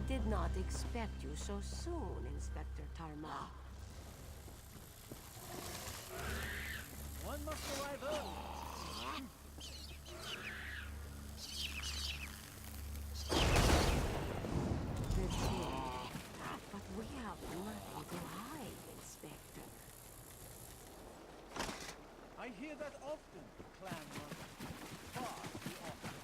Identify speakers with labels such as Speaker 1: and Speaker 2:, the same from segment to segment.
Speaker 1: did not expect you so soon, Inspector Tarma.
Speaker 2: One must arrive early.
Speaker 1: The dead. But we have nothing to hide, Inspector.
Speaker 2: I hear that often, Clan Mother. Far too often.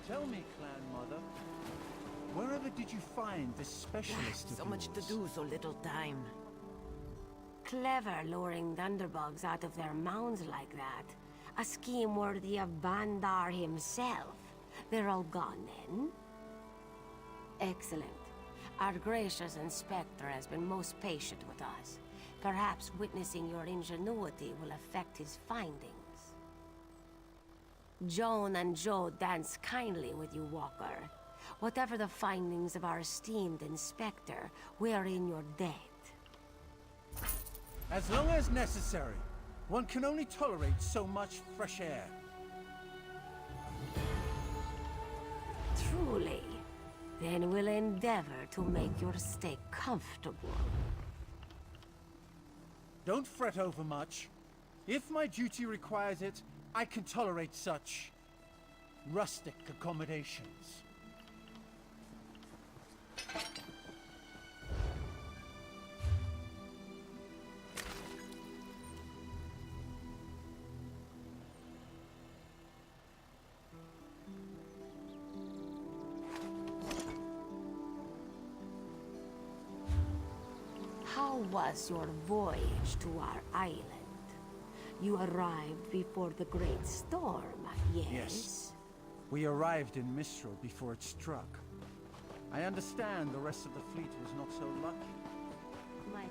Speaker 2: Tell me, Clan Mother, wherever did you find this specialist of
Speaker 1: So much to
Speaker 2: yours?
Speaker 1: do, so little time. Clever luring thunderbugs out of their mounds like that. A scheme worthy of Bandar himself. They're all gone then? Excellent. Our gracious inspector has been most patient with us. Perhaps witnessing your ingenuity will affect his findings. Joan and Joe dance kindly with you, Walker. Whatever the findings of our esteemed inspector, we are in your debt.
Speaker 2: As long as necessary. One can only tolerate so much fresh air.
Speaker 1: Truly. Then we'll endeavor to make your stay comfortable.
Speaker 2: Don't fret over much. If my duty requires it, I can tolerate such rustic accommodations.
Speaker 1: How was your voyage to our island? You arrived before the great storm, yes?
Speaker 2: Yes. We arrived in Mistral before it struck. I understand the rest of the fleet was not so lucky.
Speaker 1: My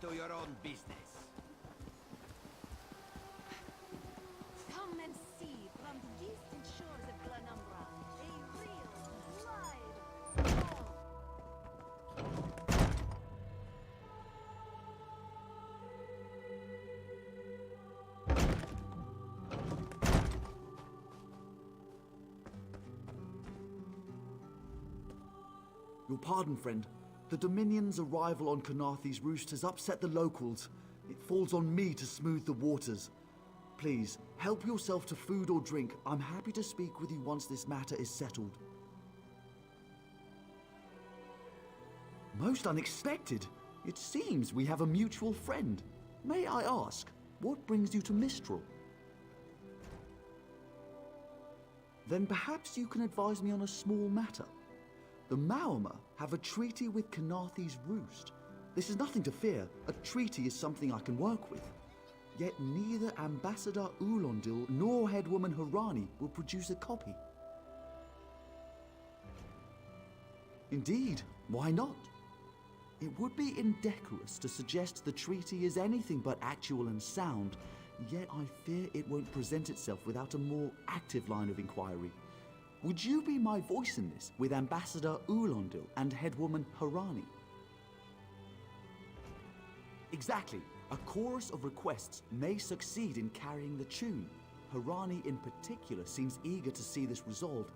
Speaker 3: to your own business.
Speaker 4: Come and see from the distant shores of Glanumbra a real, live,
Speaker 5: Your pardon, friend. The Dominion's arrival on Kanathe's Roost has upset the locals. It falls on me to smooth the waters. Please, help yourself to food or drink. I'm happy to speak with you once this matter is settled. Most unexpected. It seems we have a mutual friend. May I ask, what brings you to Mistral? Then perhaps you can advise me on a small matter. The Maormer have a treaty with Kanathe's Roost. This is nothing to fear. A treaty is something I can work with. Yet neither Ambassador Ulondil nor Headwoman Harani will produce a copy. Indeed, why not? It would be indecorous to suggest the treaty is anything but actual and sound, yet I fear it won't present itself without a more active line of inquiry. Would you be my voice in this with Ambassador Ulondil and Headwoman Harani? Exactly. A chorus of requests may succeed in carrying the tune. Harani in particular seems eager to see this resolved,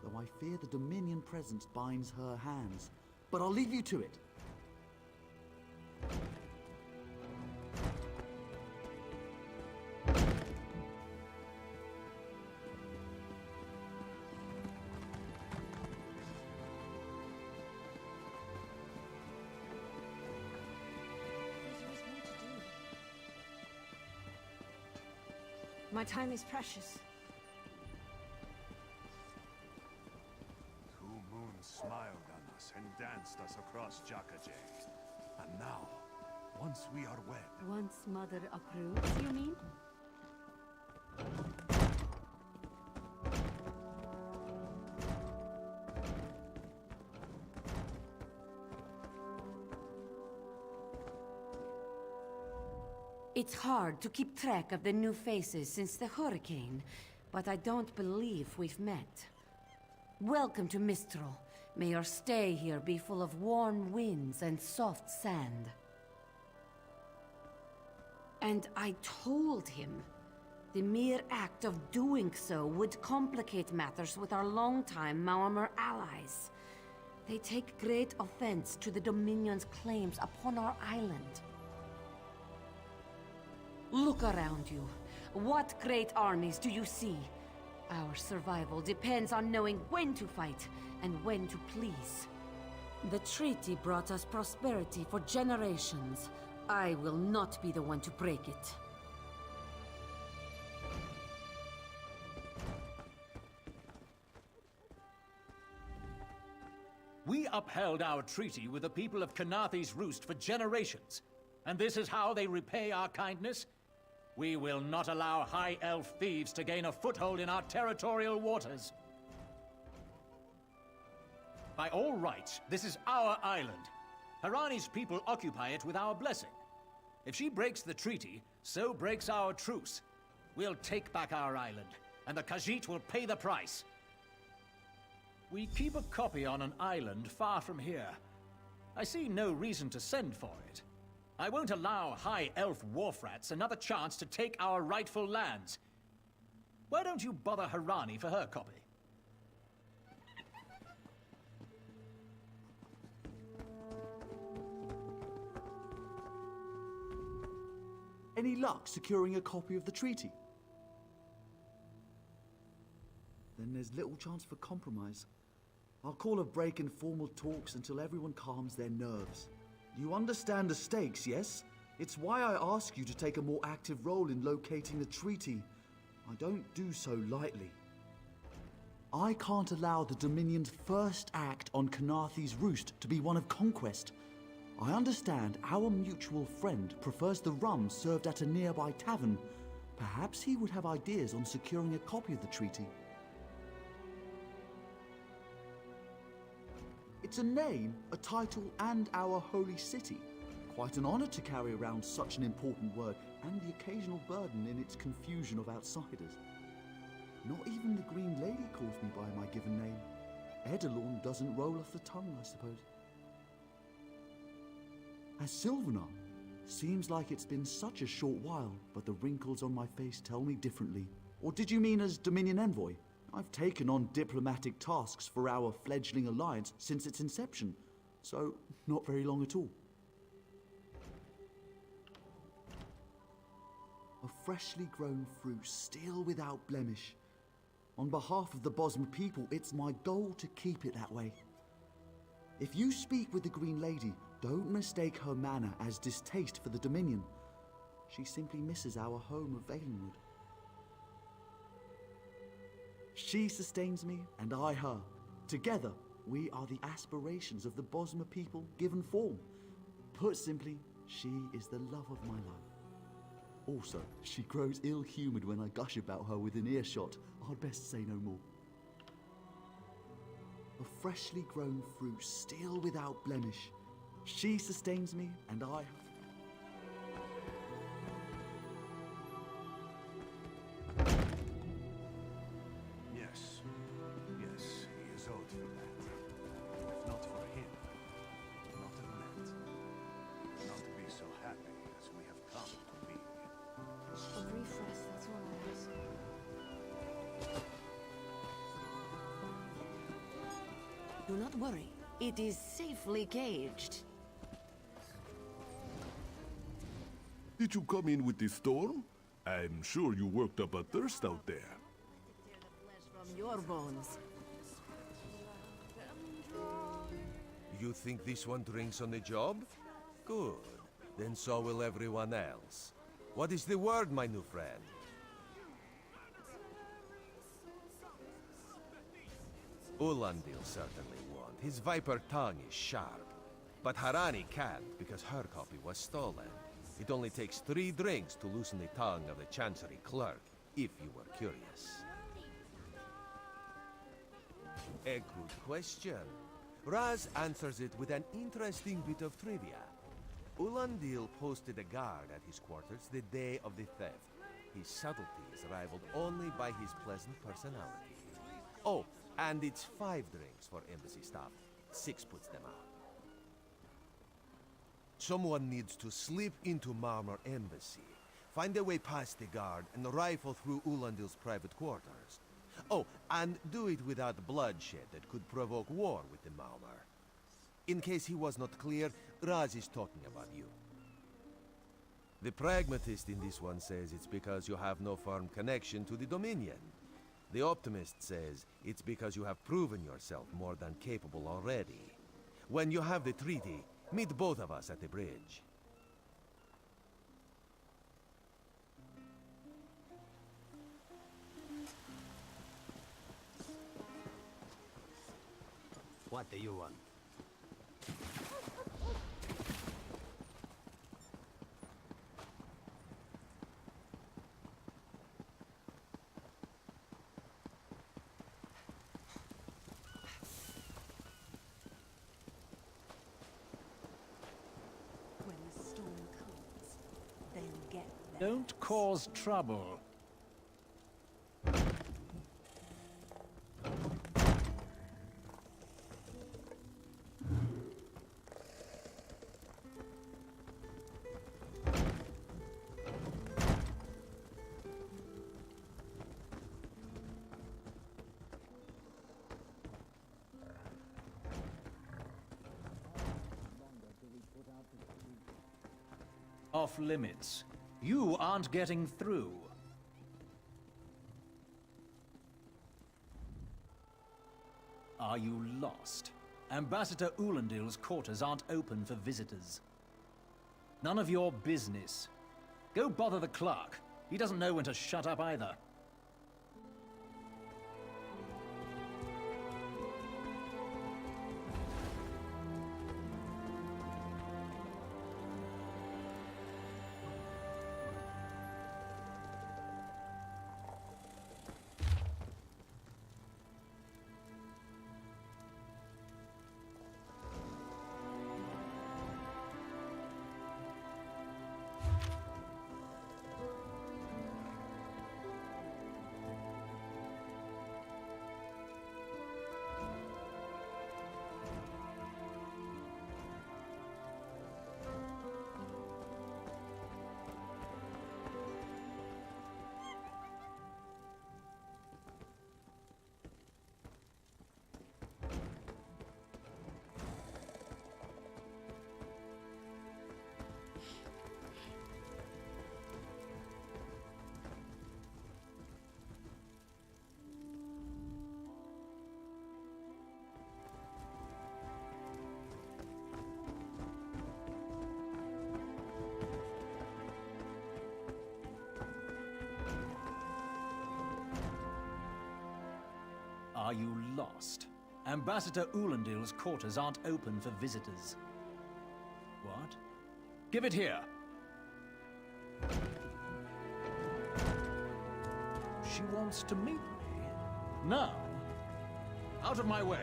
Speaker 5: though I fear the Dominion presence binds her hands. But I'll leave you to it.
Speaker 4: My time is precious.
Speaker 6: 2 moons smiled on us and danced us across Jakajay. And now, once we are wed,
Speaker 4: Once Mother approves, you mean?
Speaker 1: It's hard to keep track of the new faces since the hurricane, but I don't believe we've met. Welcome to Mistral. May your stay here be full of warm winds and soft sand. And I told him the mere act of doing so would complicate matters with our longtime Maormer allies. They take great offense to the Dominion's claims upon our island. Look around you. What great armies do you see? Our survival depends on knowing when to fight and when to please. The treaty brought us prosperity for generations. I will not be the one to break it.
Speaker 2: We upheld our treaty with the people of Kanathe's Roost for generations. And this is how they repay our kindness? We will not allow High Elf thieves to gain a foothold in our territorial waters. By all rights, this is our island. Harani's people occupy it with our blessing. If she breaks the treaty, so breaks our truce. We'll take back our island, and the Khajiit will pay the price. We keep a copy on an island far from here. I see no reason to send for it. I won't allow High Elf wharf-rats another chance to take our rightful lands. Why don't you bother Harani for her copy?
Speaker 5: Any luck securing a copy of the treaty? Then there's little chance for compromise. I'll call a break in formal talks until everyone calms their nerves. You understand the stakes, yes? It's why I ask you to take a more active role in locating the treaty. I don't do so lightly. I can't allow the Dominion's first act on Kanathe's Roost to be one of conquest. I understand our mutual friend prefers the rum served at a nearby tavern. Perhaps he would have ideas on securing a copy of the treaty. It's a name, a title, and our holy city. Quite an honor to carry around such an important word and the occasional burden in its confusion of outsiders. Not even the Green Lady calls me by my given name. Edelorn doesn't roll off the tongue, I suppose. As Sylvanar, seems like it's been such a short while, but the wrinkles on my face tell me differently. Or did you mean as Dominion Envoy? I've taken on diplomatic tasks for our fledgling alliance since its inception, so not very long at all. A freshly grown fruit, still without blemish. On behalf of the Bosmer people, it's my goal to keep it that way. If you speak with the Green Lady, don't mistake her manner as distaste for the Dominion. She simply misses our home of Valenwood. She sustains me, and I her. Together, we are the aspirations of the Bosmer people given form. Put simply, she is the love of my life. Also, she grows ill-humoured when I gush about her within earshot. I'd best say no more. A freshly grown fruit, still without blemish. She sustains me, and I her.
Speaker 6: Yes. Yes, he is owed for that. If not for him, not have met. Not to be so happy as we have come to be.
Speaker 4: A brief rest, that's all I ask.
Speaker 1: Do not worry. It is safely caged.
Speaker 6: Did you come in with the storm? I'm sure you worked up a thirst out there.
Speaker 4: Tear the flesh from your bones.
Speaker 3: You think this one drinks on the job? Good. Then so will everyone else. What is the word, my new friend? Ulandil certainly won't. His viper tongue is sharp. But Harani can't, because her copy was stolen. It only takes 3 drinks to loosen the tongue of the Chancery clerk, if you were curious. A good question. Raz answers it with an interesting bit of trivia. Ulandil posted a guard at his quarters the day of the theft. His subtlety is rivaled only by his pleasant personality. Oh, and it's 5 drinks for embassy staff. 6 puts them out. Someone needs to slip into Marmor Embassy, find a way past the guard, and rifle through Ulandil's private quarters. Oh, and do it without bloodshed that could provoke war with the Marmor. In case he was not clear, Raz is talking about you. The pragmatist in this one says it's because you have no firm connection to the Dominion. The optimist says it's because you have proven yourself more than capable already. When you have the treaty, meet both of us at the bridge.
Speaker 7: What do you want?
Speaker 4: When the storm comes, they'll get there.
Speaker 2: Don't cause trouble. Off limits. You aren't getting through. Are you lost? Ambassador Ulandil's quarters aren't open for visitors. None of your business. Go bother the clerk. He doesn't know when to shut up either. you lost? Ambassador Ulandil's quarters aren't open for visitors. What? Give it here! She wants to meet me. Now? Out of my way!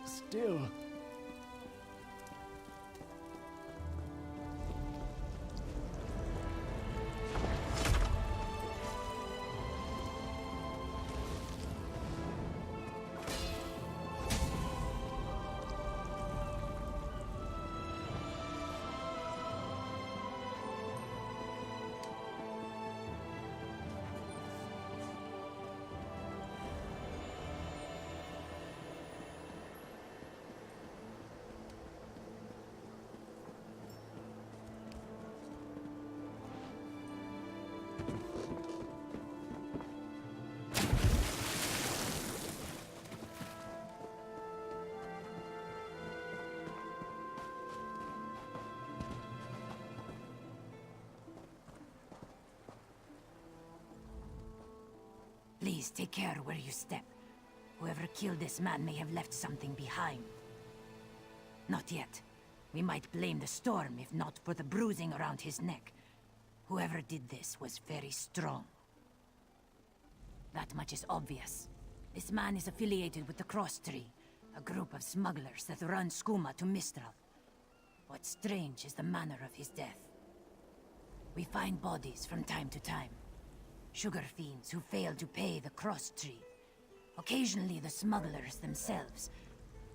Speaker 2: Still.
Speaker 8: Please take care where you step. Whoever killed this man may have left something behind. Not yet. We might blame the storm if not for the bruising around his neck. Whoever did this was very strong. That much is obvious. This man is affiliated with the Cross Tree, a group of smugglers that run skooma to Mistral. What's strange is the manner of his death. We find bodies from time to time. Sugar fiends who fail to pay the Cross Tree. Occasionally the smugglers themselves,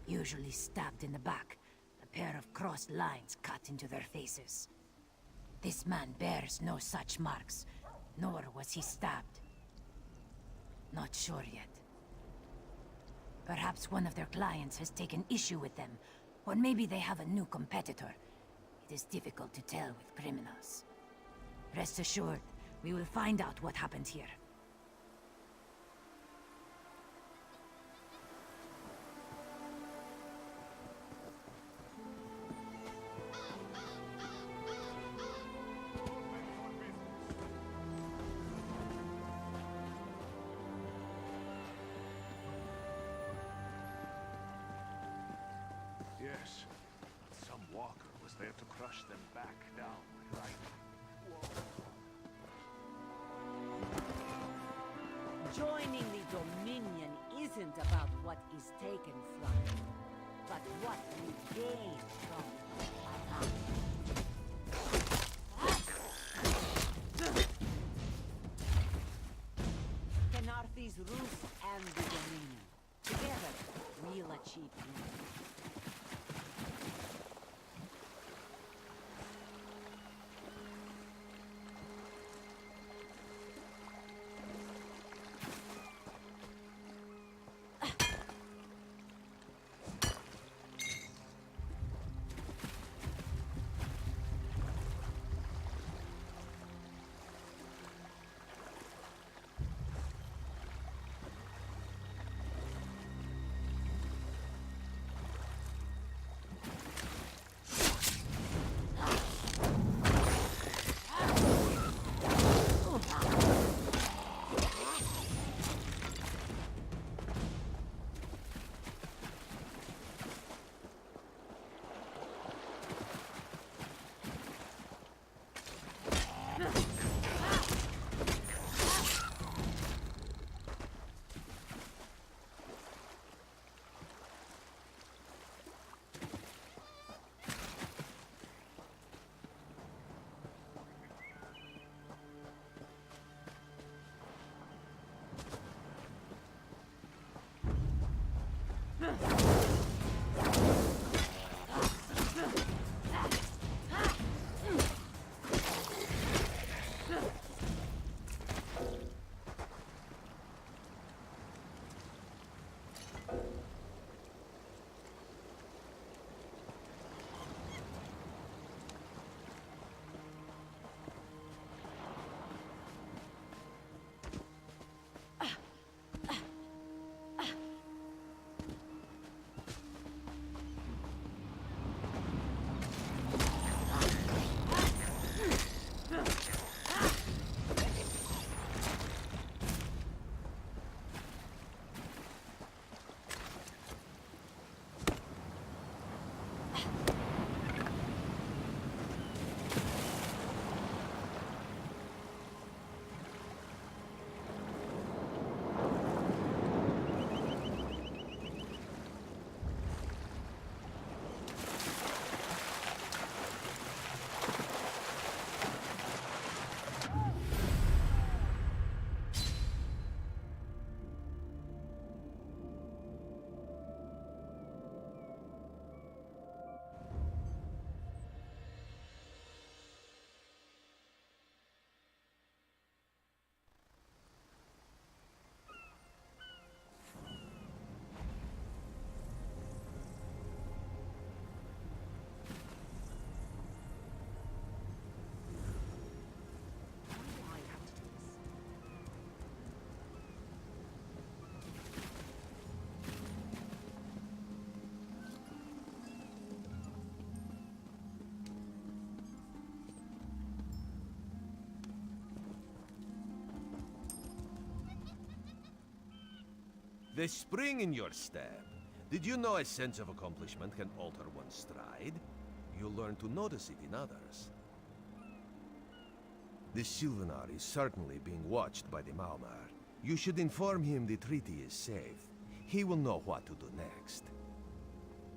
Speaker 8: usually stabbed in the back, a pair of crossed lines cut into their faces. This man bears no such marks, nor was he stabbed. Not sure yet. Perhaps one of their clients has taken issue with them, or maybe they have a new competitor. It is difficult to tell with criminals. Rest assured, we will find out what happened here.
Speaker 6: Yes, some walker was there to crush them back down, right?
Speaker 4: Joining the Dominion isn't about what is taken from you, but what you gain from it. Kenarthi's roof and the Dominion. Together, we'll achieve unity.
Speaker 3: The spring in your step. Did you know a sense of accomplishment can alter one's stride? You'll learn to notice it in others. The Sylvanar is certainly being watched by the Maumar. You should inform him the treaty is safe. He will know what to do next.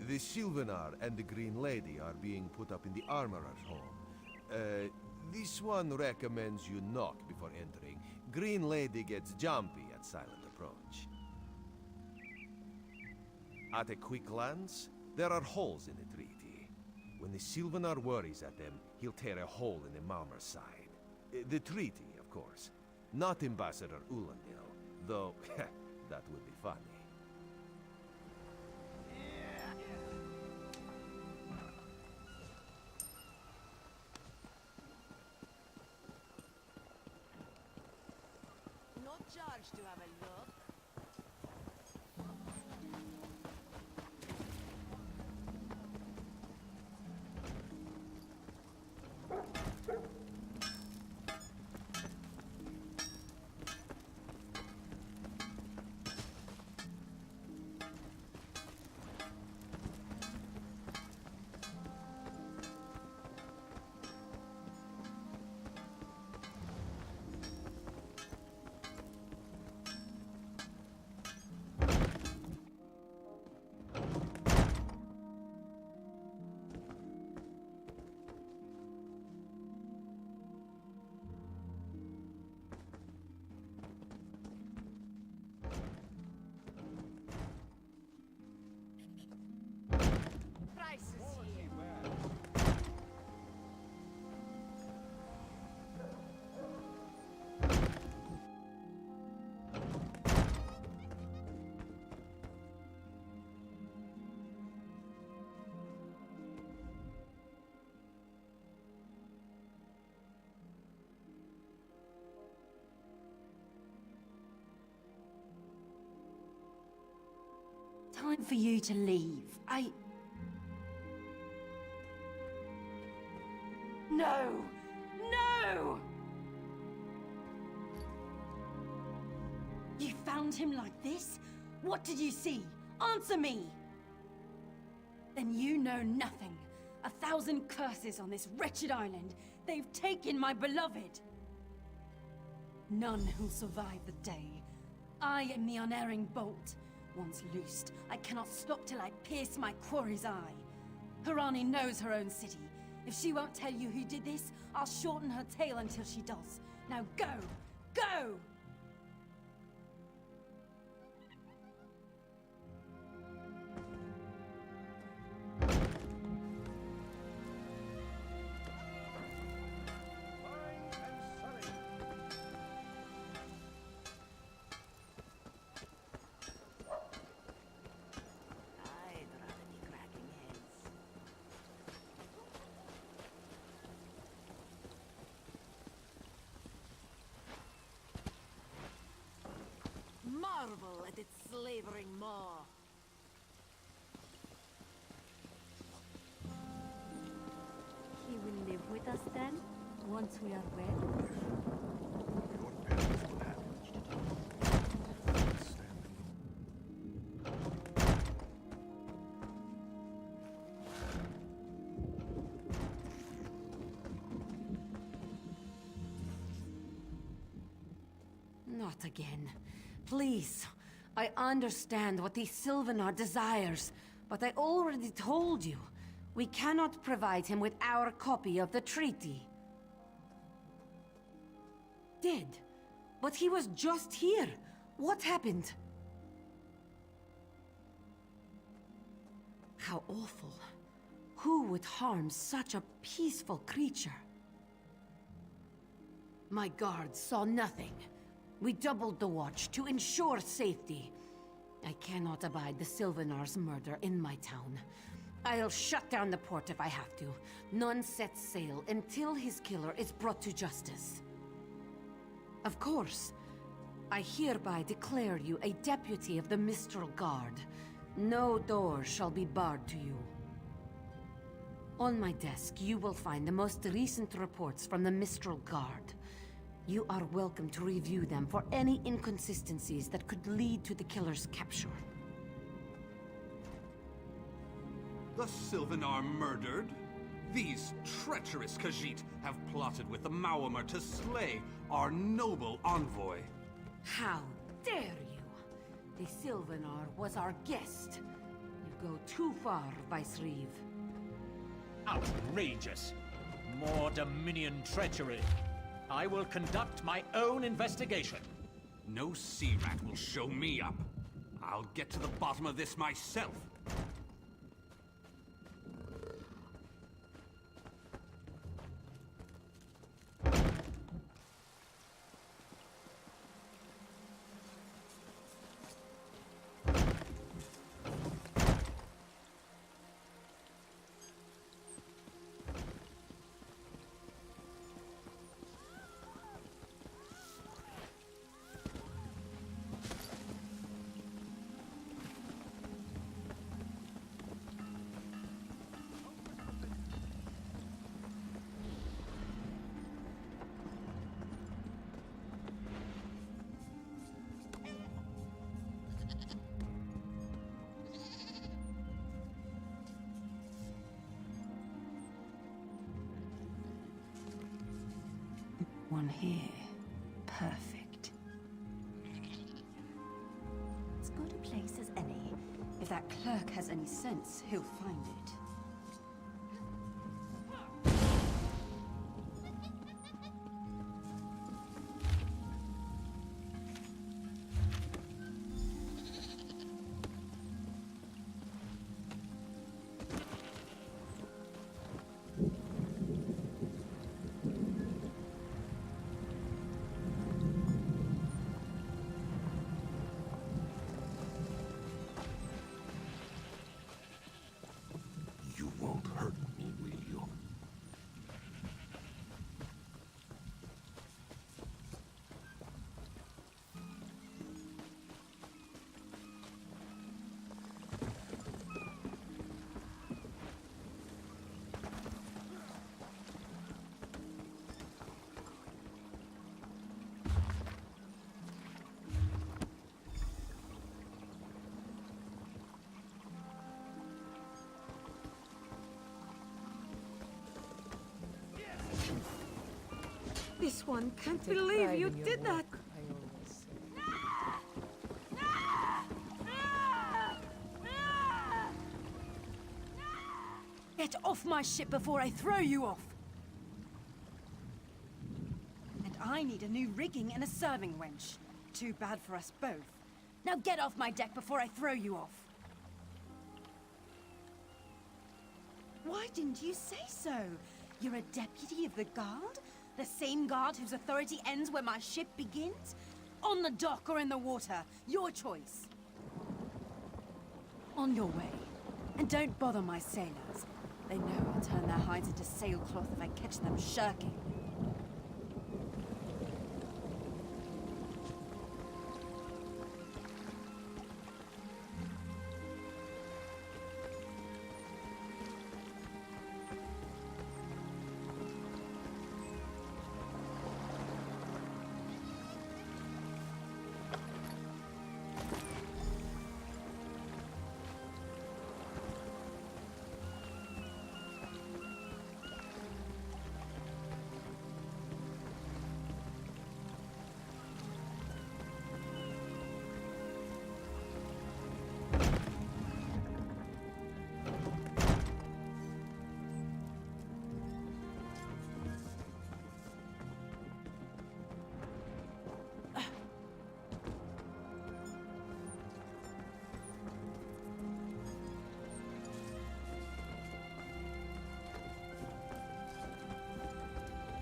Speaker 3: The Sylvanar and the Green Lady are being put up in the Armorer's home. This one recommends you knock before entering. Green Lady gets jumpy at silent approach. At a quick glance, there are holes in the treaty. When the Sylvanar worries at them, he'll tear a hole in the Malmer's side. The treaty, of course. Not Ambassador Ulandil, though that would be funny.
Speaker 4: No charge to have a look.
Speaker 8: Time for you to leave. No! No! You found him like this? What did you see? Answer me! Then you know nothing. 1,000 curses on this wretched island. They've taken my beloved. None who'll survive the day. I am the unerring bolt. Once loosed, I cannot stop till I pierce my quarry's eye. Harani knows her own city. If she won't tell you who did this, I'll shorten her tail until she does. Now go! Go!
Speaker 4: Marvel at its slavering maw.
Speaker 9: He will live with us then, once we are wed?
Speaker 6: Your parents will have much to do. Stand alone.
Speaker 1: Not again. Please. I understand what the Sylvanar desires, but I already told you. We cannot provide him with our copy of the treaty. Did? But he was just here. What happened? How awful. Who would harm such a peaceful creature? My guards saw nothing. We doubled the watch to ensure safety. I cannot abide the Sylvanar's murder in my town. I'll shut down the port if I have to. None sets sail until his killer is brought to justice. Of course, I hereby declare you a deputy of the Mistral Guard. No door shall be barred to you. On my desk, you will find the most recent reports from the Mistral Guard. You are welcome to review them for any inconsistencies that could lead to the killer's capture.
Speaker 10: The Sylvanar murdered? These treacherous Khajiit have plotted with the Maormer to slay our noble envoy.
Speaker 1: How dare you! The Sylvanar was our guest. You go too far, Vice Reeve.
Speaker 2: Outrageous! More Dominion treachery. I will conduct my own investigation.
Speaker 10: No sea rat will show me up. I'll get to the bottom of this myself.
Speaker 8: One here. Perfect.
Speaker 11: As good a place as any. If that clerk has any sense, he'll find it.
Speaker 6: You won't hurt me, will you?
Speaker 1: This one can't believe you did that!
Speaker 8: Get off my ship before I throw you off!
Speaker 11: And I need a new rigging and a serving wench. Too bad for us both.
Speaker 8: Now get off my deck before I throw you off!
Speaker 11: Why didn't you say so? You're a deputy of the guard? The same guard whose authority ends where my ship begins?
Speaker 8: On the dock or in the water, your choice. On your way. And don't bother my sailors. They know I'll turn their hides into sailcloth if I catch them shirking.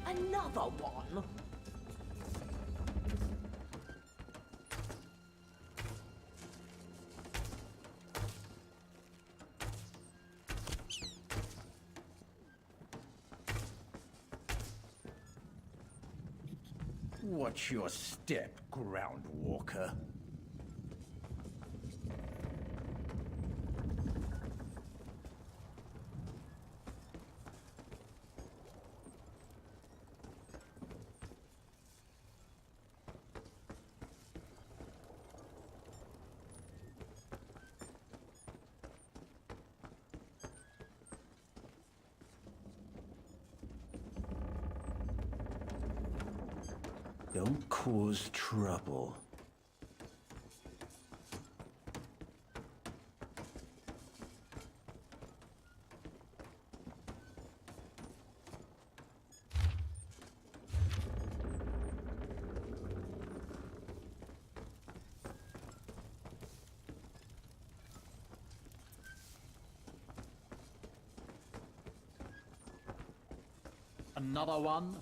Speaker 1: Another one?
Speaker 2: Watch your step, Groundwalker.
Speaker 6: Don't cause trouble.
Speaker 2: Another one?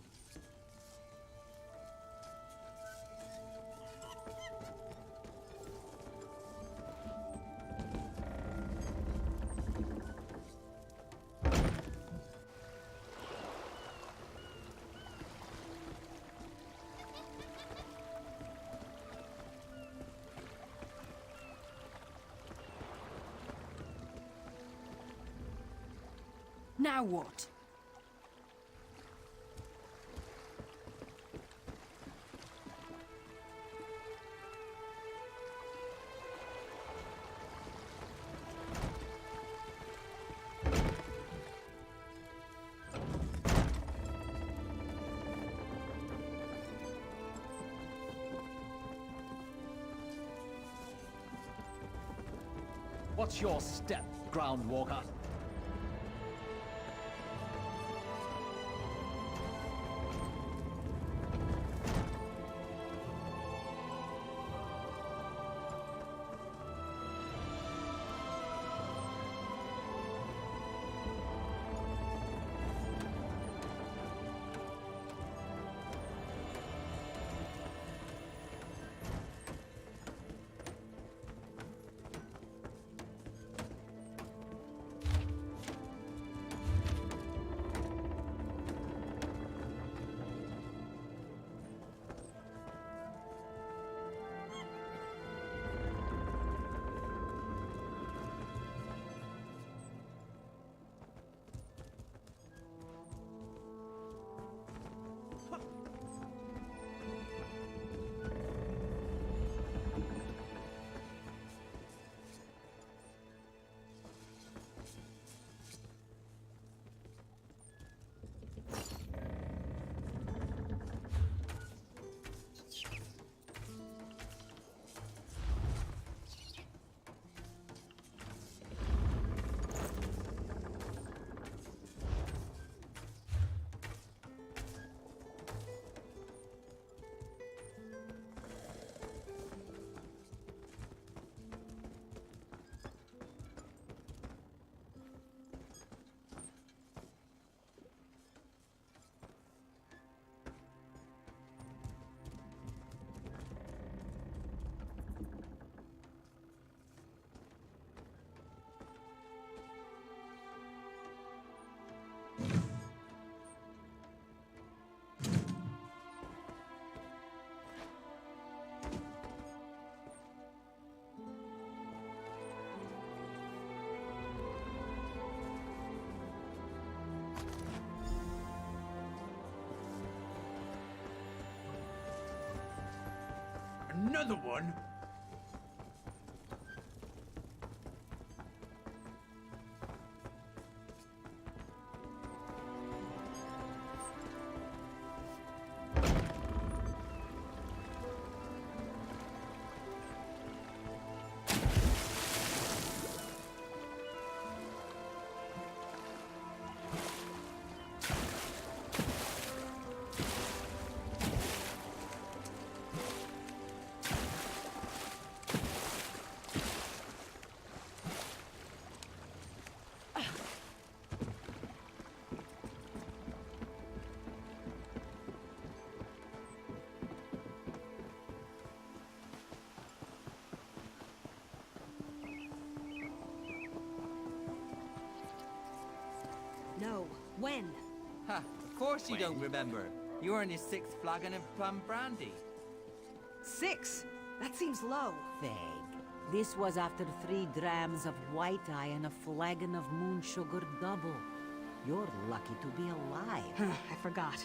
Speaker 11: Now what?
Speaker 2: What's your step, Groundwalker?
Speaker 6: Another one?
Speaker 11: No. When?
Speaker 12: Ha! Of course you don't remember. You were in your 6th flagon of plum brandy.
Speaker 11: 6? That seems low.
Speaker 4: Vague. This was after 3 drams of white eye and a flagon of moon sugar double. You're lucky to be alive.
Speaker 11: I forgot.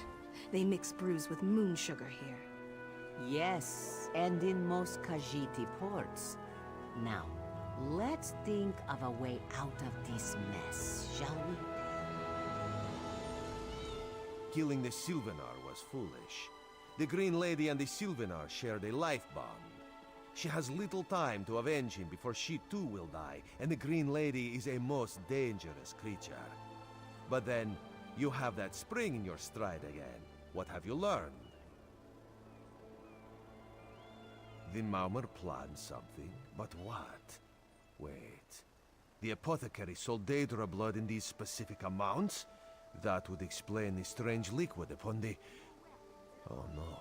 Speaker 11: They mix brews with moon sugar here.
Speaker 4: Yes, and in most Khajiiti ports. Now, let's think of a way out of this mess, shall we?
Speaker 3: Killing the Sylvanar was foolish. The Green Lady and the Sylvanar shared a life bond. She has little time to avenge him before she too will die, and the Green Lady is a most dangerous creature. But then, you have that spring in your stride again. What have you learned? The Maumar planned something, but what? Wait. The apothecary sold Daedra blood in these specific amounts? That would explain the strange liquid upon the... Oh no.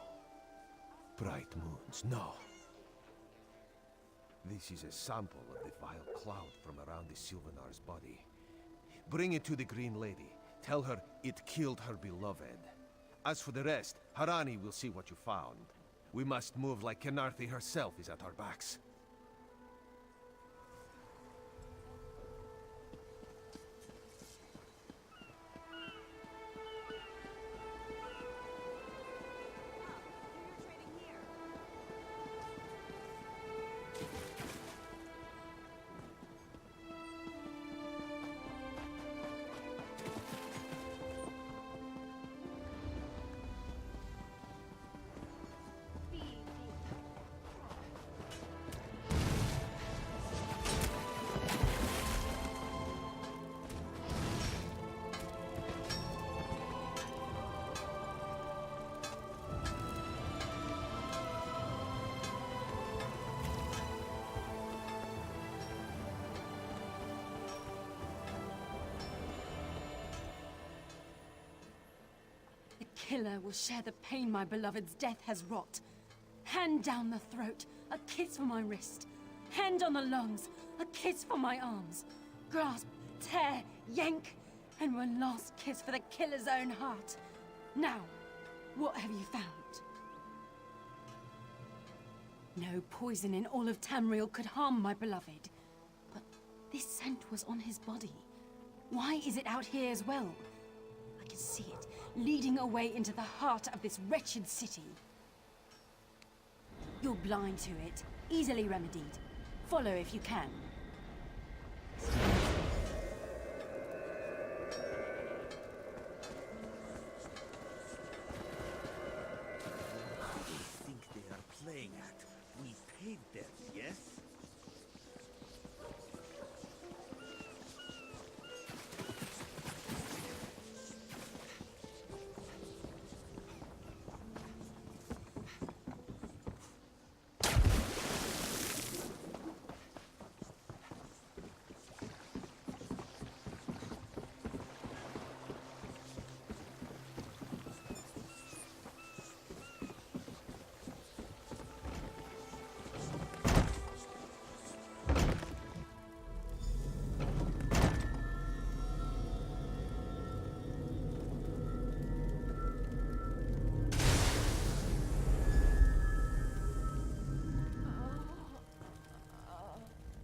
Speaker 3: Bright moons, no. This is a sample of the vile cloud from around the Sylvanar's body. Bring it to the Green Lady. Tell her it killed her beloved. As for the rest, Harani will see what you found. We must move like Kenarthi herself is at our backs.
Speaker 11: Killer will share the pain my beloved's death has wrought. Hand down the throat, a kiss for my wrist. Hand on the lungs, a kiss for my arms. Grasp, tear, yank, and one last kiss for the killer's own heart. Now, what have you found? No poison in all of Tamriel could harm my beloved. But this scent was on his body. Why is it out here as well? I can see it, leading away into the heart of this wretched city. You're blind to it, easily remedied. Follow if you can.
Speaker 6: What do you think they are playing at? We paid them, yes?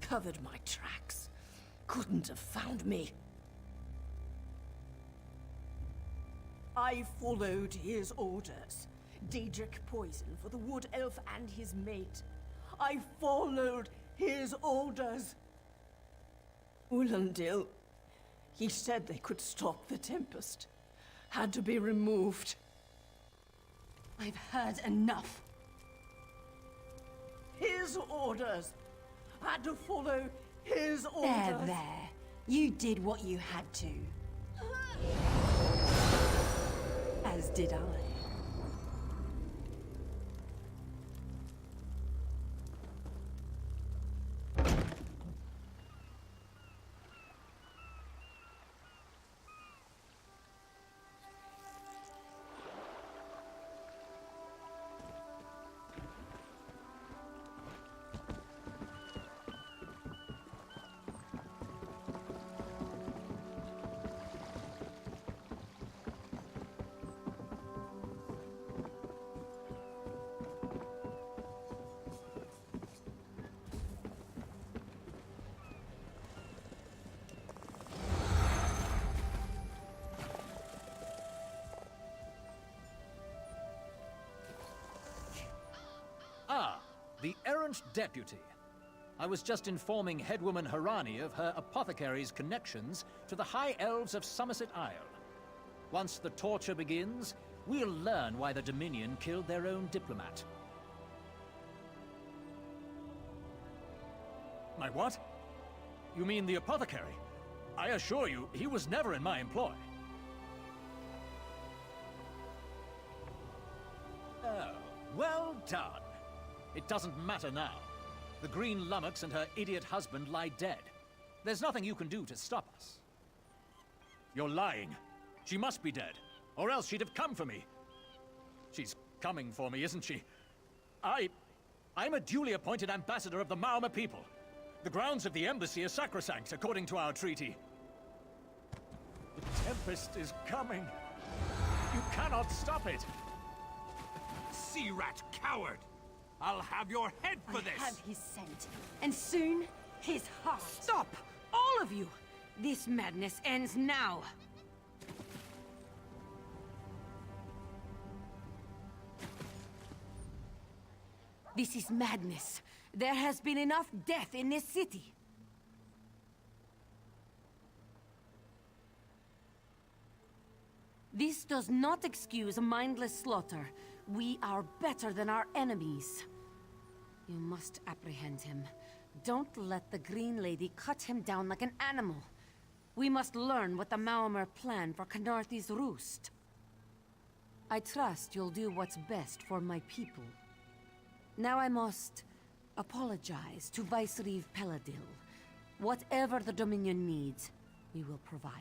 Speaker 13: Covered my tracks. Couldn't have found me. I followed his orders. Daedric poison for the Wood Elf and his mate. I followed his orders. Ulandil, he said they could stop the Tempest. Had to be removed.
Speaker 11: I've heard enough.
Speaker 13: His orders. Had to follow his orders.
Speaker 11: There. You did what you had to. As did I.
Speaker 2: Ah, the errant deputy. I was just informing Headwoman Harani of her apothecary's connections to the High Elves of Somerset Isle. Once the torture begins, we'll learn why the Dominion killed their own diplomat. My what? You mean the apothecary? I assure you, he was never in my employ. Oh, well done. It doesn't matter now. The Green Lummox and her idiot husband lie dead. There's nothing you can do to stop us. You're lying. She must be dead, or else she'd have come for me. She's coming for me, isn't she? I'm a duly appointed ambassador of the Maormer people. The grounds of the embassy are sacrosanct, according to our treaty. The Tempest is coming. You cannot stop it.
Speaker 10: Sea rat coward! I'll have your head for this!
Speaker 11: I have his scent, and soon, his heart.
Speaker 1: Stop! All of you! This madness ends now! This is madness. There has been enough death in this city. This does not excuse mindless slaughter. We are better than our enemies. You must apprehend him. Don't let the Green Lady cut him down like an animal. We must learn what the Maormer plan for Khenarthi's roost. I trust you'll do what's best for my people. Now I must apologize to Vicereeve Peladil. Whatever the Dominion needs, we will provide.